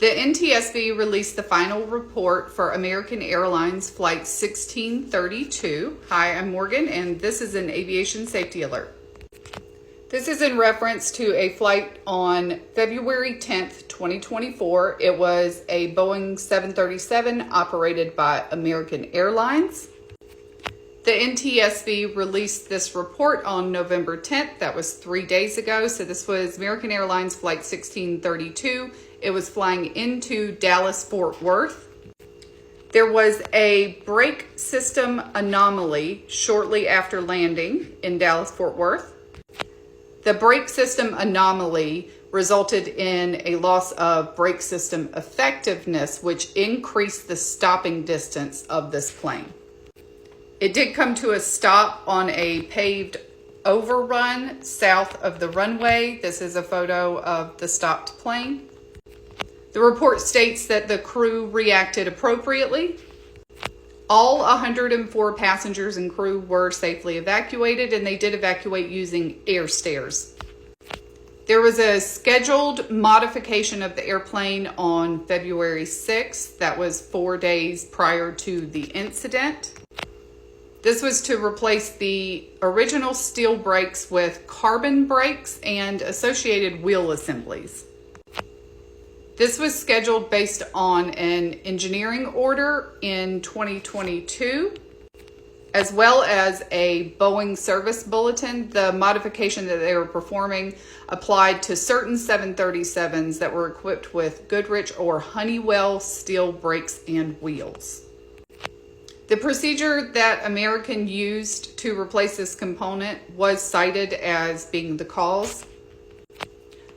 The NTSB released the final report for American Airlines Flight 1632. Hi, I'm Morgan, and this is an aviation safety alert. This is in reference to a flight on February 10th, 2024. It was a Boeing 737 operated by American Airlines. The NTSB released this report on November 10th. That was 3 days ago. So this was American Airlines Flight 1632. It was flying into Dallas-Fort Worth. There was a brake system anomaly shortly after landing in Dallas-Fort Worth. The brake system anomaly resulted in a loss of brake system effectiveness, which increased the stopping distance of this plane. It did come to a stop on a paved overrun south of the runway. This is a photo of the stopped plane. The report states that the crew reacted appropriately. All 104 passengers and crew were safely evacuated, and they did evacuate using air stairs. There was a scheduled modification of the airplane on February 6th. That was 4 days prior to the incident. This was to replace the original steel brakes with carbon brakes and associated wheel assemblies. This was scheduled based on an engineering order in 2022, as well as a Boeing service bulletin. The modification that they were performing applied to certain 737s that were equipped with Goodrich or Honeywell steel brakes and wheels. The procedure that American used to replace this component was cited as being the cause.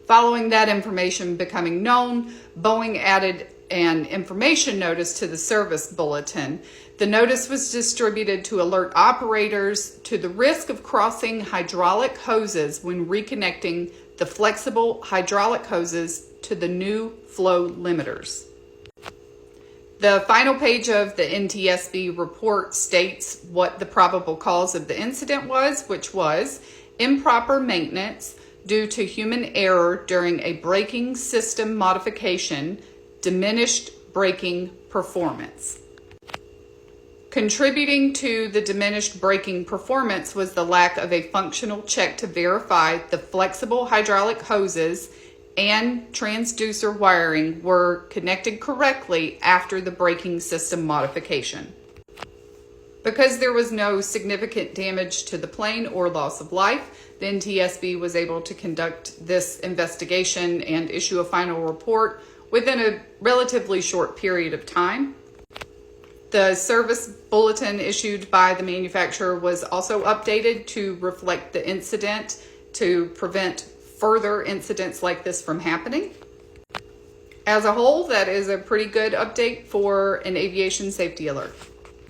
Following that information becoming known, Boeing added an information notice to the service bulletin. The notice was distributed to alert operators to the risk of crossing hydraulic hoses when reconnecting the flexible hydraulic hoses to the new flow limiters. The final page of the NTSB report states what the probable cause of the incident was, which was improper maintenance due to human error during a braking system modification, diminished braking performance. Contributing to the diminished braking performance was the lack of a functional check to verify the flexible hydraulic hoses and transducer wiring were connected correctly after the braking system modification. Because there was no significant damage to the plane or loss of life, the NTSB was able to conduct this investigation and issue a final report within a relatively short period of time. The service bulletin issued by the manufacturer was also updated to reflect the incident to prevent further incidents like this from happening. As a whole, that is a pretty good update for an aviation safety alert.